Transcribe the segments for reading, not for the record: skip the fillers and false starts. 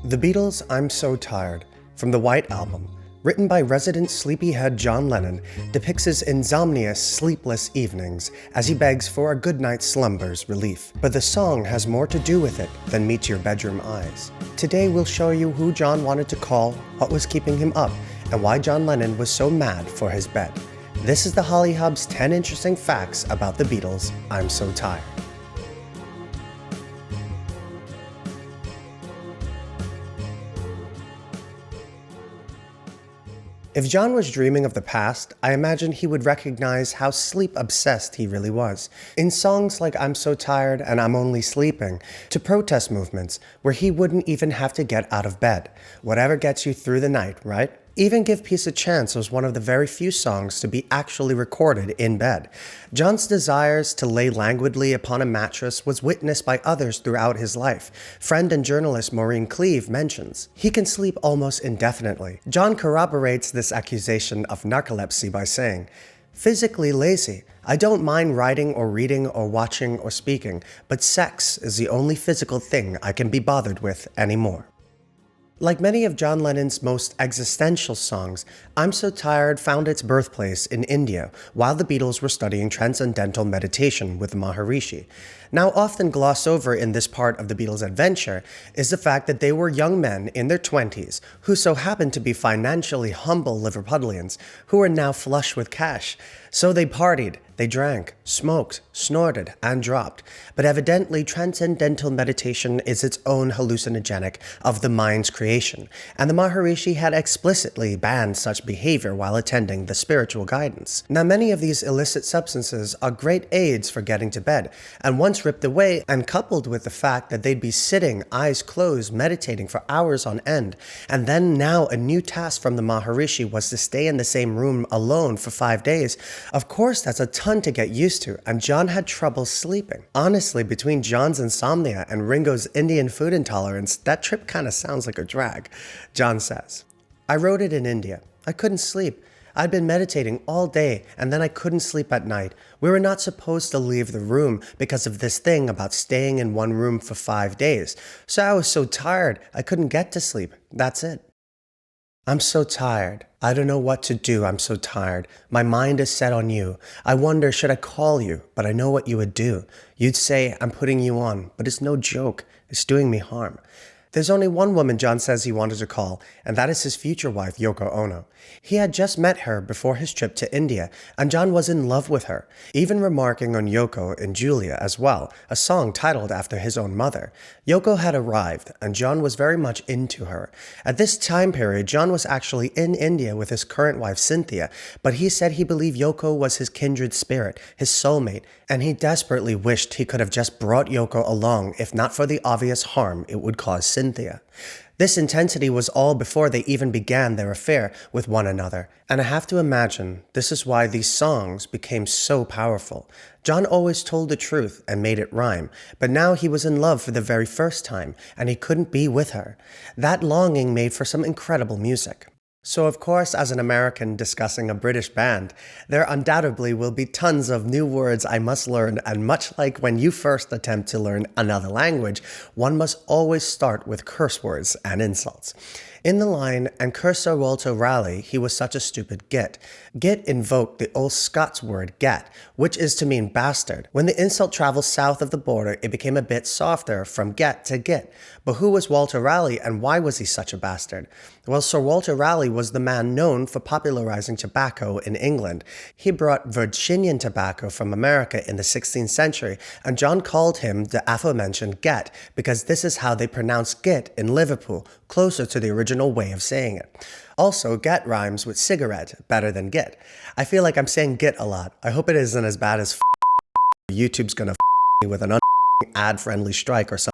The Beatles' I'm So Tired, from the White Album, written by resident sleepyhead John Lennon, depicts his insomnious, sleepless evenings as he begs for a good night's slumber's relief. But the song has more to do with it than meets your bedroom eyes. Today we'll show you who John wanted to call, what was keeping him up, and why John Lennon was so mad for his bed. This is the Holly Hub's 10 interesting facts about the Beatles' I'm So Tired. If John was dreaming of the past, I imagine he would recognize how sleep-obsessed he really was. In songs like I'm So Tired and I'm Only Sleeping, to protest movements where he wouldn't even have to get out of bed. Whatever gets you through the night, right? Even Give Peace a Chance was one of the very few songs to be actually recorded in bed. John's desires to lay languidly upon a mattress was witnessed by others throughout his life. Friend and journalist Maureen Cleave mentions, he can sleep almost indefinitely. John corroborates this accusation of narcolepsy by saying, physically lazy. I don't mind writing or reading or watching or speaking, but sex is the only physical thing I can be bothered with anymore. Like many of John Lennon's most existential songs, I'm So Tired found its birthplace in India while the Beatles were studying transcendental meditation with the Maharishi. Now often glossed over in this part of the Beatles' adventure is the fact that they were young men in their 20s who so happened to be financially humble Liverpudlians who were now flush with cash. So they partied, they drank, smoked, snorted, and dropped. But evidently, transcendental meditation is its own hallucinogenic of the mind's creation, and the Maharishi had explicitly banned such behavior while attending the spiritual guidance. Now, many of these illicit substances are great aids for getting to bed, and once ripped away, and coupled with the fact that they'd be sitting, eyes closed, meditating for hours on end, and then now a new task from the Maharishi was to stay in the same room alone for 5 days, of course that's a ton to get used to, and John had trouble sleeping. Honestly, between John's insomnia and Ringo's Indian food intolerance, that trip kinda sounds like a drag. John says, I wrote it in India. I couldn't sleep. I'd been meditating all day, and then I couldn't sleep at night. We were not supposed to leave the room because of this thing about staying in one room for 5 days. So I was so tired, I couldn't get to sleep. That's it. I'm so tired. I don't know what to do. I'm so tired. My mind is set on you. I wonder, should I call you? But I know what you would do. You'd say, I'm putting you on, but it's no joke. It's doing me harm. There's only one woman John says he wanted to call, and that is his future wife, Yoko Ono. He had just met her before his trip to India, and John was in love with her, even remarking on Yoko in Julia as well, a song titled after his own mother. Yoko had arrived, and John was very much into her. At this time period, John was actually in India with his current wife, Cynthia, but he said he believed Yoko was his kindred spirit, his soulmate, and he desperately wished he could have just brought Yoko along if not for the obvious harm it would cause Cynthia. This intensity was all before they even began their affair with one another, and I have to imagine this is why these songs became so powerful. John always told the truth and made it rhyme, but now he was in love for the very first time, and he couldn't be with her. That longing made for some incredible music. So of course, as an American discussing a British band, there undoubtedly will be tons of new words I must learn, and much like when you first attempt to learn another language, one must always start with curse words and insults. In the line, and curse Sir Walter Raleigh, he was such a stupid git. Git invoked the old Scots word gat, which is to mean bastard. When the insult traveled south of the border, it became a bit softer from get to git. But who was Walter Raleigh, and why was he such a bastard? Well, Sir Walter Raleigh was the man known for popularizing tobacco in England. He brought Virginian tobacco from America in the 16th century, and John called him the aforementioned gat, because this is how they pronounce git in Liverpool, closer to the original way of saying it. Also, get rhymes with cigarette better than git. I feel like I'm saying git a lot. I hope it isn't as bad as YouTube's gonna me with an ad-friendly strike or something.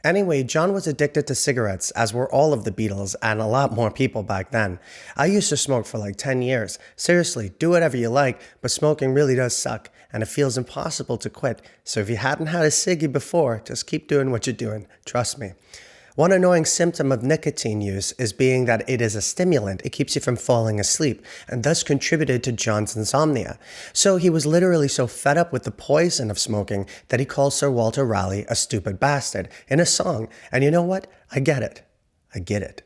Anyway, John was addicted to cigarettes, as were all of the Beatles and a lot more people back then. I used to smoke for like 10 years. Seriously, do whatever you like, but smoking really does suck, and it feels impossible to quit. So if you hadn't had a ciggy before, just keep doing what you're doing. Trust me. One annoying symptom of nicotine use is being that it is a stimulant. It keeps you from falling asleep, and thus contributed to John's insomnia. So he was literally so fed up with the poison of smoking that he called Sir Walter Raleigh a stupid bastard in a song. And you know what? I get it. I get it.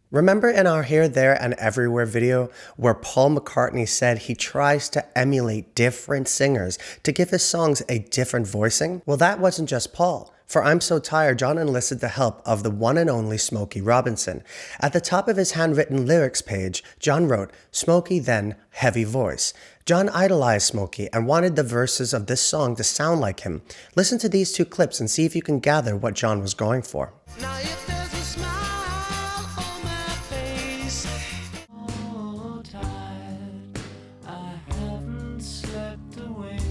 Remember in our Here, There, and Everywhere video where Paul McCartney said he tries to emulate different singers to give his songs a different voicing? Well, that wasn't just Paul. For I'm So Tired, John enlisted the help of the one and only Smokey Robinson. At the top of his handwritten lyrics page, John wrote, "Smokey, then heavy voice." John idolized Smokey and wanted the verses of this song to sound like him. Listen to these two clips and see if you can gather what John was going for. Now if there's a smile on my face, oh, tired, I haven't slept a wink.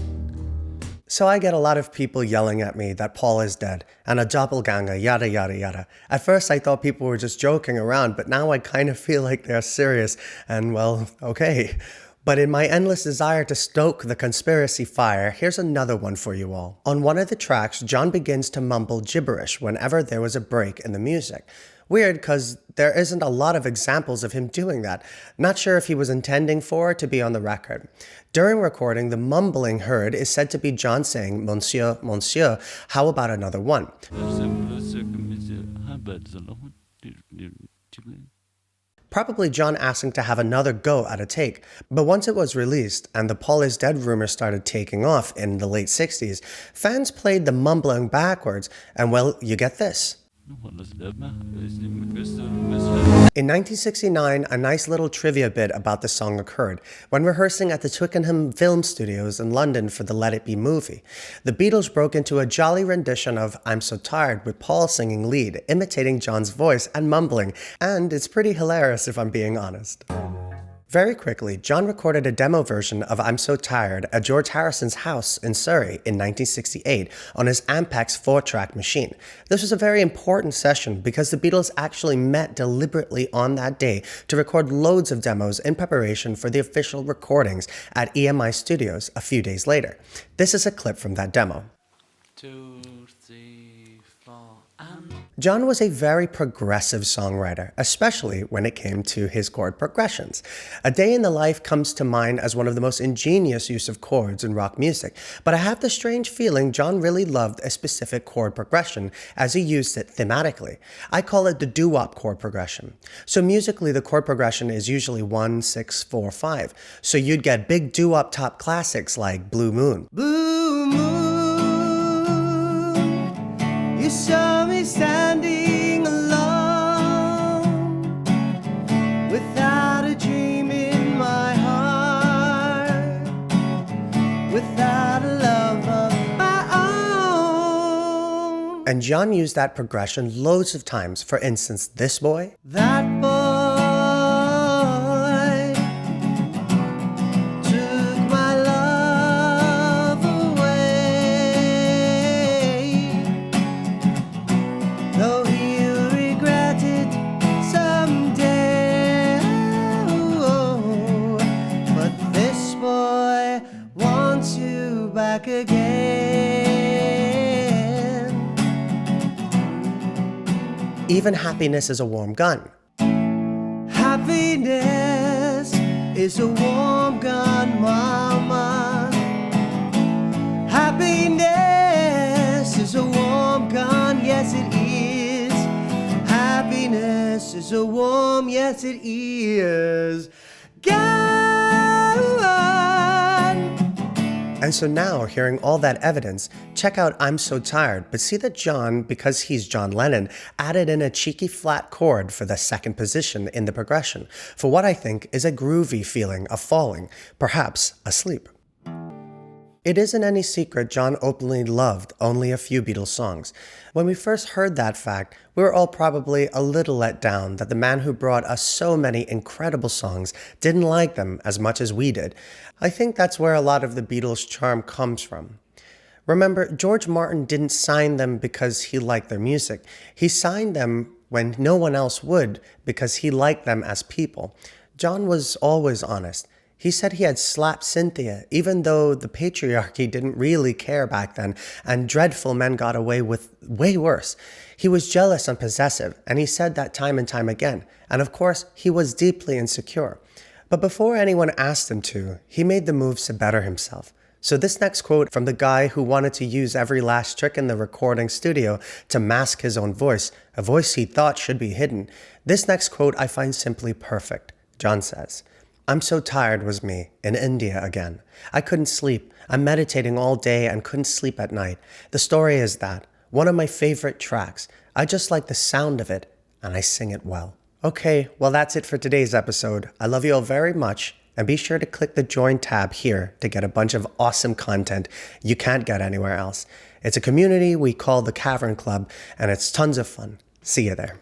So I get a lot of people yelling at me that Paul is dead and a doppelganger, yada yada yada. At first I thought people were just joking around, but now I kind of feel like they're serious and, well, okay. But in my endless desire to stoke the conspiracy fire, here's another one for you all. On one of the tracks, John begins to mumble gibberish whenever there was a break in the music. Weird, because there isn't a lot of examples of him doing that. Not sure if he was intending for it to be on the record. During recording, the mumbling heard is said to be John saying, "Monsieur, monsieur, how about another one?" Probably John asking to have another go at a take. But once it was released and the Paul is dead rumor started taking off in the late 60s, fans played the mumbling backwards, and well, you get this. In 1969, a nice little trivia bit about the song occurred when rehearsing at the Twickenham Film Studios in London for the Let It Be movie. The Beatles broke into a jolly rendition of I'm So Tired with Paul singing lead, imitating John's voice and mumbling, and it's pretty hilarious if I'm being honest. Very quickly, John recorded a demo version of I'm So Tired at George Harrison's house in Surrey in 1968 on his Ampex 4-track machine. This was a very important session because the Beatles actually met deliberately on that day to record loads of demos in preparation for the official recordings at EMI Studios a few days later. This is a clip from that demo. 2, 3, 4, and... John was a very progressive songwriter, especially when it came to his chord progressions. A Day in the Life comes to mind as one of the most ingenious use of chords in rock music, but I have the strange feeling John really loved a specific chord progression as he used it thematically. I call it the doo-wop chord progression. So musically, the chord progression is usually 1, 6, 4, 5. So you'd get big doo-wop top classics like Blue Moon. Blue moon, you saw me standing alone, without a dream in my heart, without a love of my own. And John used that progression loads of times. For instance, this boy. That boy took my love away, though he'll regret it someday. Oh, but this boy wants you back again. Even Happiness is a Warm Gun. Happiness is a warm gun, mama. Happiness is a warm gun, yes it is. Happiness is a warm, yes it is, gun. And so now, hearing all that evidence, check out I'm So Tired, but see that John, because he's John Lennon, added in a cheeky flat chord for the second position in the progression, for what I think is a groovy feeling of falling, perhaps asleep. It isn't any secret John openly loved only a few Beatles songs. When we first heard that fact, we were all probably a little let down that the man who brought us so many incredible songs didn't like them as much as we did. I think that's where a lot of the Beatles' charm comes from. Remember, George Martin didn't sign them because he liked their music. He signed them when no one else would because he liked them as people. John was always honest. He said he had slapped Cynthia, even though the patriarchy didn't really care back then, and dreadful men got away with way worse. He was jealous and possessive, and he said that time and time again. And of course, he was deeply insecure. But before anyone asked him to, he made the moves to better himself. So this next quote from the guy who wanted to use every last trick in the recording studio to mask his own voice, a voice he thought should be hidden. This next quote I find simply perfect. John says, "I'm so tired was me, in India again. I couldn't sleep. I'm meditating all day and couldn't sleep at night. The story is that. One of my favorite tracks. I just like the sound of it, and I sing it well." Okay, well that's it for today's episode. I love you all very much, and be sure to click the Join tab here to get a bunch of awesome content you can't get anywhere else. It's a community we call the Cavern Club, and it's tons of fun. See you there.